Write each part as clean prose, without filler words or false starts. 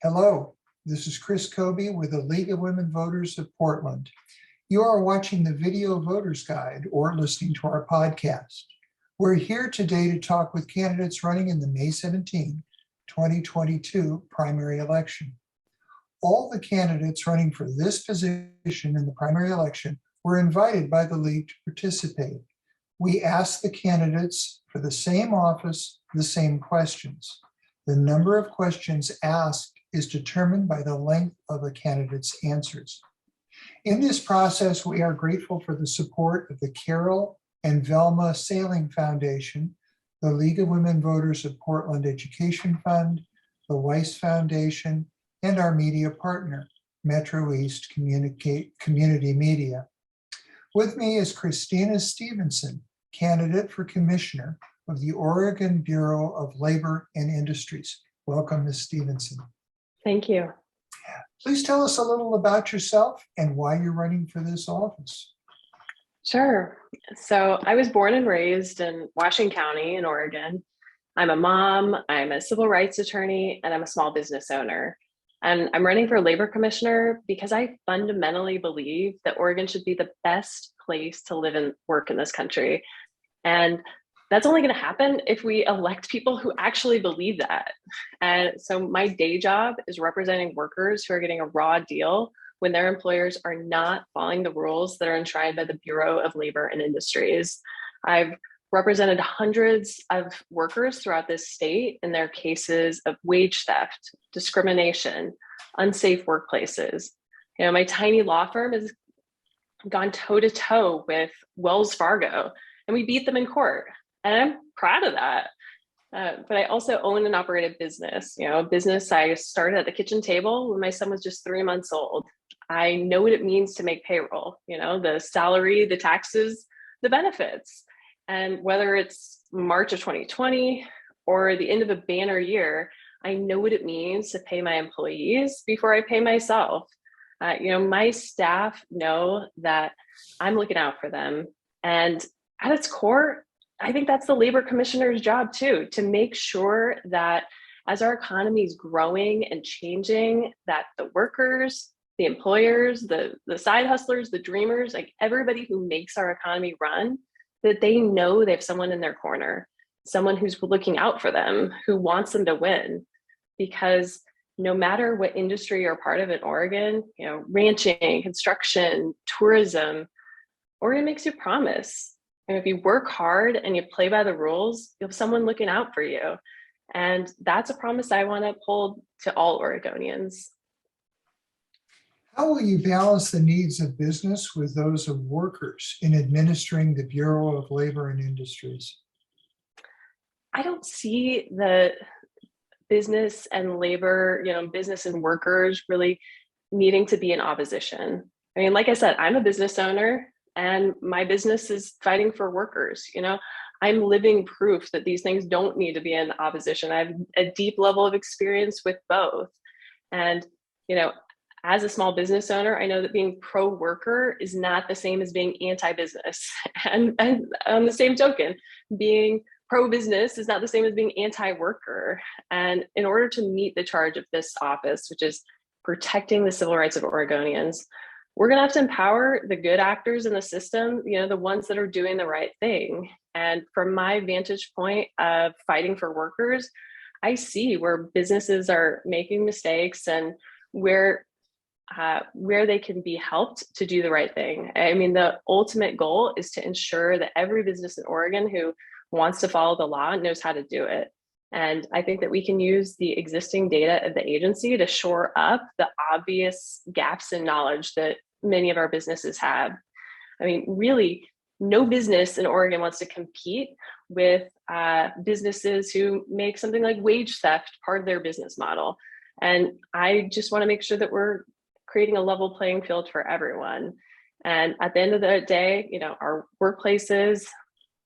Hello, this is Chris Kobe with the League of Women Voters of Portland. You are watching the Video Voters Guide or listening to our podcast. We're here today to talk with candidates running in the May 17, 2022 primary election. All the candidates running for this position in the primary election were invited by the League to participate. We asked the candidates for the same office, the same questions. The number of questions asked is determined by the length of a candidate's answers. In this process, we are grateful for the support of the Carol and Velma Sailing Foundation, the League of Women Voters of Portland Education Fund, the Weiss Foundation, and our media partner, Metro East Community Media. With me is Christina Stephenson, candidate for Commissioner of the Oregon Bureau of Labor and Industries. Welcome, Ms. Stephenson. Thank you. Please tell us a little about yourself and why you're running for this office. Sure. So I was born and raised in Washington County in Oregon. I'm a mom, I'm a civil rights attorney, and I'm a small business owner. And I'm running for labor commissioner because I fundamentally believe that Oregon should be the best place to live and work in this country. And that's only going to happen if we elect people who actually believe that. And so my day job is representing workers who are getting a raw deal when their employers are not following the rules that are enshrined by the Bureau of Labor and Industries. I've represented hundreds of workers throughout this state in their cases of wage theft, discrimination, unsafe workplaces. You know, my tiny law firm has gone toe-to-toe with Wells Fargo, and we beat them in court. And I'm proud of that. But I also own and operate a business, a business I started at the kitchen table when my son was just 3 months old. I know what it means to make payroll, the salary, the taxes, the benefits. And whether it's March of 2020 or the end of a banner year, I know what it means to pay my employees before I pay myself. My staff know that I'm looking out for them. And at its core, I think that's the labor commissioner's job too, to make sure that as our economy is growing and changing, that the workers, the employers, the side hustlers, the dreamers, like everybody who makes our economy run, that they know they have someone in their corner, someone who's looking out for them, who wants them to win. Because no matter what industry you're part of in Oregon, ranching, construction, tourism, Oregon makes you promise. And if you work hard and you play by the rules, you have someone looking out for you. And that's a promise I want to uphold to all Oregonians. How will you balance the needs of business with those of workers in administering the Bureau of Labor and Industries? I don't see the business and labor, business and workers really needing to be in opposition. I mean, like I said, I'm a business owner. And my business is fighting for workers. I'm living proof that these things don't need to be in opposition. I have a deep level of experience with both. And, as a small business owner, I know that being pro-worker is not the same as being anti-business. And on the same token, being pro-business is not the same as being anti-worker. And in order to meet the charge of this office, which is protecting the civil rights of Oregonians, we're going to have to empower the good actors in the system, the ones that are doing the right thing. And from my vantage point of fighting for workers, I see where businesses are making mistakes and where they can be helped to do the right thing. I mean, the ultimate goal is to ensure that every business in Oregon who wants to follow the law knows how to do it. And I think that we can use the existing data of the agency to shore up the obvious gaps in knowledge that many of our businesses have. I mean, really, no business in Oregon wants to compete with businesses who make something like wage theft part of their business model. And I just want to make sure that we're creating a level playing field for everyone. And at the end of the day, our workplaces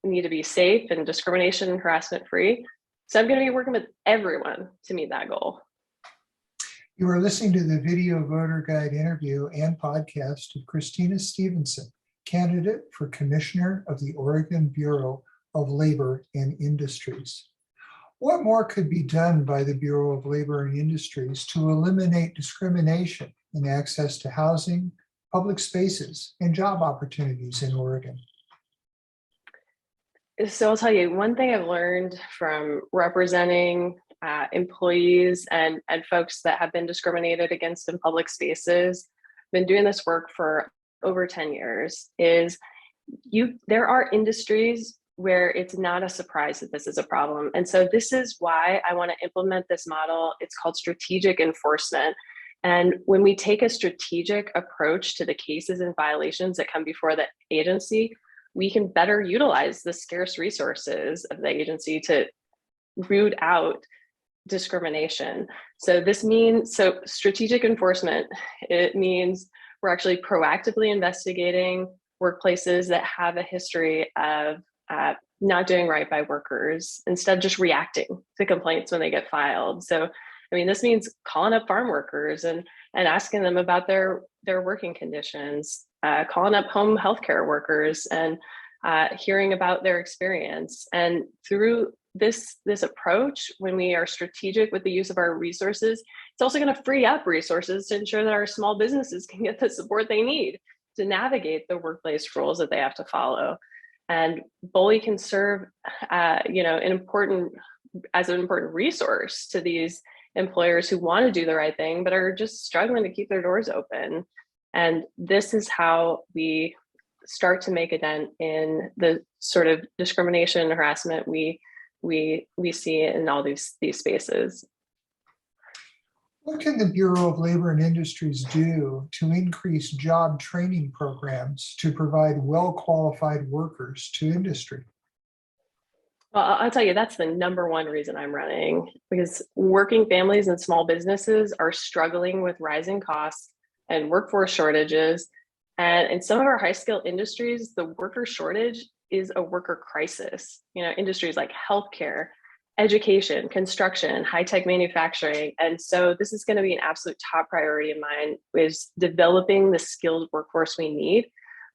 need to be safe and discrimination and harassment free. So I'm going to be working with everyone to meet that goal. You are listening to the Video Voter Guide interview and podcast of Christina Stephenson, candidate for Commissioner of the Oregon Bureau of Labor and Industries. What more could be done by the Bureau of Labor and Industries to eliminate discrimination in access to housing, public spaces, and job opportunities in Oregon? So I'll tell you, one thing I've learned from representing employees and folks that have been discriminated against in public spaces, been doing this work for over 10 years, is there are industries where it's not a surprise that this is a problem. And so this is why I want to implement this model. It's called strategic enforcement. And when we take a strategic approach to the cases and violations that come before the agency, we can better utilize the scarce resources of the agency to root out discrimination. So strategic enforcement, it means we're actually proactively investigating workplaces that have a history of not doing right by workers instead of just reacting to complaints when they get filed. So, I mean, this means calling up farm workers and asking them about their working conditions, calling up home healthcare workers and hearing about their experience. And through this approach, when we are strategic with the use of our resources, it's also going to free up resources to ensure that our small businesses can get the support they need to navigate the workplace rules that they have to follow. And BOLI can serve, as an important resource to these employers who want to do the right thing, but are just struggling to keep their doors open. And this is how we start to make a dent in the sort of discrimination and harassment we see in all these spaces. What can the Bureau of Labor and Industries do to increase job training programs to provide well-qualified workers to industry? Well, I'll tell you, that's the number one reason I'm running, because working families and small businesses are struggling with rising costs and workforce shortages. And in some of our high skill industries, the worker shortage is a worker crisis. Industries like healthcare, education, construction, high-tech manufacturing. And so this is going to be an absolute top priority of mine, is developing the skilled workforce we need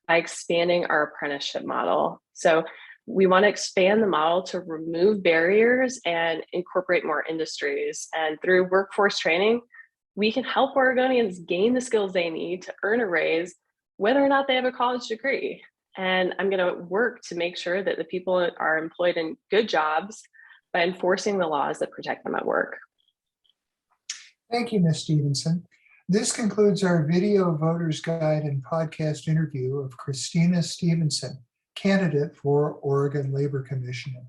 by expanding our apprenticeship model. So we want to expand the model to remove barriers and incorporate more industries. And through workforce training, we can help Oregonians gain the skills they need to earn a raise, whether or not they have a college degree. And I'm going to work to make sure that the people are employed in good jobs by enforcing the laws that protect them at work. Thank you, Ms. Stephenson. This concludes our video voters guide and podcast interview of Christina Stephenson, candidate for Oregon Labor Commissioner.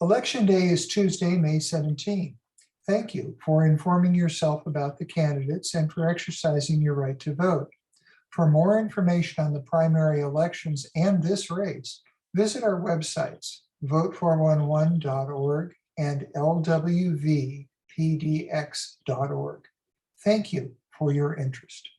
Election Day is Tuesday, May 17. Thank you for informing yourself about the candidates and for exercising your right to vote. For more information on the primary elections and this race, visit our websites, vote411.org and lwvpdx.org. Thank you for your interest.